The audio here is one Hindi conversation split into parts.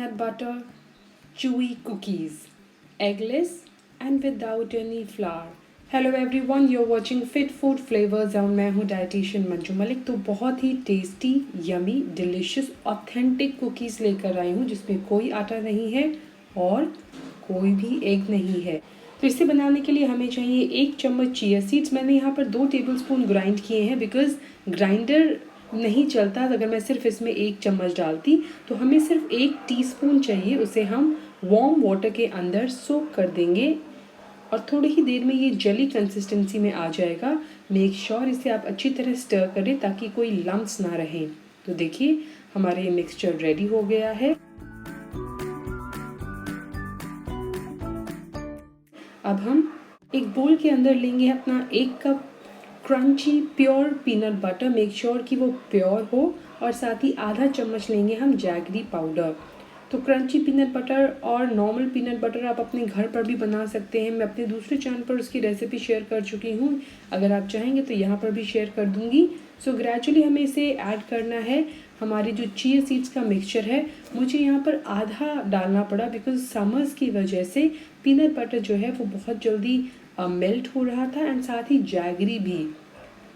peanut butter chewy cookies, eggless and without any flour. Hello everyone, you are watching fit food flavours और मैं हूँ डाइटिशियन मंजू मलिक। तो बहुत ही tasty, yummy, delicious, authentic cookies लेकर आई हूँ जिसमें कोई आटा नहीं है और कोई भी एग नहीं है। तो इसे बनाने के लिए हमें चाहिए 1 चम्मच चिया सीड्स। मैंने यहाँ पर 2 टेबलस्पून ग्राइंड किए हैं बिकॉज ग्राइंडर नहीं चलता। अगर मैं सिर्फ इसमें 1 चम्मच डालती तो हमें सिर्फ 1 टीस्पून चाहिए। उसे हम वार्म वाटर के अंदर सोक कर देंगे और थोड़ी ही देर में ये जेली कंसिस्टेंसी में आ जाएगा। मेक श्योर इसे आप अच्छी तरह स्टर करें ताकि कोई लम्प्स ना रहे। तो देखिए हमारा ये मिक्सचर रेडी हो गया है। अब हम एक बोल के अंदर लेंगे अपना 1 cup crunchy pure peanut butter. Make sure कि वो प्योर हो। और साथ ही आधा चम्मच लेंगे हम जैगरी पाउडर। तो क्रंची पीनट बटर और नॉर्मल पीनट बटर आप अपने घर पर भी बना सकते हैं। मैं अपने दूसरे चैनल पर उसकी रेसिपी शेयर कर चुकी हूँ, अगर आप चाहेंगे तो यहाँ पर भी शेयर कर दूँगी। सो ग्रेजुअली हमें इसे ऐड करना है। हमारे जो चिया सीड्स का मिक्सचर है, मुझे यहाँ पर आधा डालना पड़ा बिकॉज समर्स की वजह से पीनट बटर जो है वो बहुत जल्दी मेल्ट हो रहा था एंड साथ ही जैगरी भी।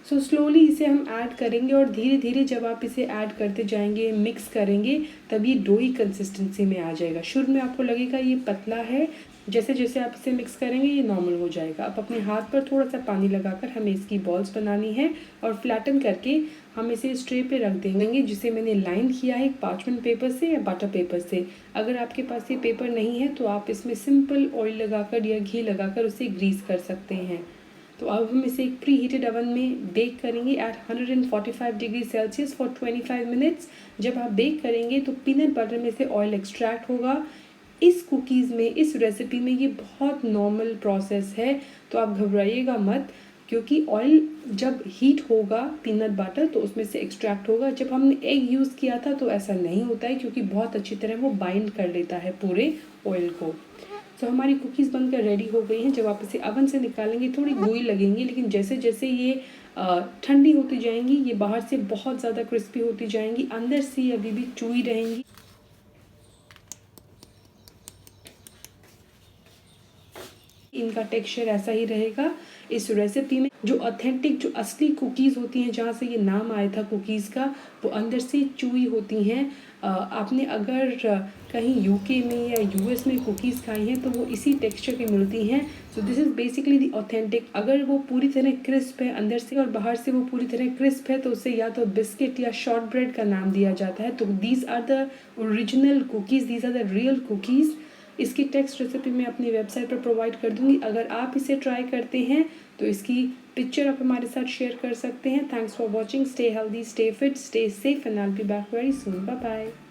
सो स्लोली इसे हम ऐड करेंगे और धीरे धीरे जब आप इसे ऐड करते जाएंगे, मिक्स करेंगे, तब ये डोई कंसिस्टेंसी में आ जाएगा। शुरू में आपको लगेगा ये पतला है, जैसे जैसे आप इसे मिक्स करेंगे ये नॉर्मल हो जाएगा। अब अपने हाथ पर थोड़ा सा पानी लगाकर हमें इसकी बॉल्स बनानी है और फ्लैटन करके हम इसे इस ट्रे पे रख देंगे जिसे मैंने लाइन किया है एक पार्चमेंट पेपर से या बटर पेपर से। अगर आपके पास ये पेपर नहीं है तो आप इसमें सिंपल ऑयल लगाकर या घी लगाकर उसे ग्रीस कर सकते हैं। तो अब हम इसे एक प्री हीटेड ओवन में बेक करेंगे at 145 degree Celsius for 25 minutes. जब आप बेक करेंगे तो पीनट बटर में से ऑयल एक्सट्रैक्ट होगा। इस कुकीज़ में, इस रेसिपी में ये बहुत नॉर्मल प्रोसेस है, तो आप घबराइएगा मत, क्योंकि ऑयल जब हीट होगा पीनट बटर तो उसमें से एक्सट्रैक्ट होगा। जब हमने एग यूज़ किया था तो ऐसा नहीं होता है क्योंकि बहुत अच्छी तरह वो बाइंड कर लेता है पूरे ऑयल को। तो हमारी कुकीज़ बनकर रेडी हो गई हैं। जब आप इसे अवन से निकालेंगे थोड़ी गोई लगेंगी, लेकिन जैसे जैसे ये ठंडी होती जाएंगी ये बाहर से बहुत ज़्यादा क्रिस्पी होती जाएंगी, अंदर से अभी भी चूई रहेंगी। इनका टेक्सचर ऐसा ही रहेगा। इस रेसिपी में जो ऑथेंटिक, जो असली कुकीज़ होती हैं, जहाँ से ये नाम आया था कुकीज़ का, वो अंदर से चूई होती हैं। आपने अगर कहीं यूके में या यूएस में कुकीज़ खाई हैं तो वो इसी टेक्सचर की मिलती हैं। So this is basically the authentic. अगर वो पूरी तरह क्रिस्प है अंदर से और बाहर से वो पूरी तरह क्रिस्प है तो उसे या तो बिस्किट या शॉर्ट ब्रेड का नाम दिया जाता है। तो these are the original cookies, these are the real cookies. इसकी टेक्स्ट रेसिपी मैं अपनी वेबसाइट पर प्रोवाइड कर दूंगी। अगर आप इसे ट्राई करते हैं तो इसकी पिक्चर आप हमारे साथ शेयर कर सकते हैं। Thanks for watching. Stay healthy, stay fit, stay safe and I will be back very soon. Bye bye.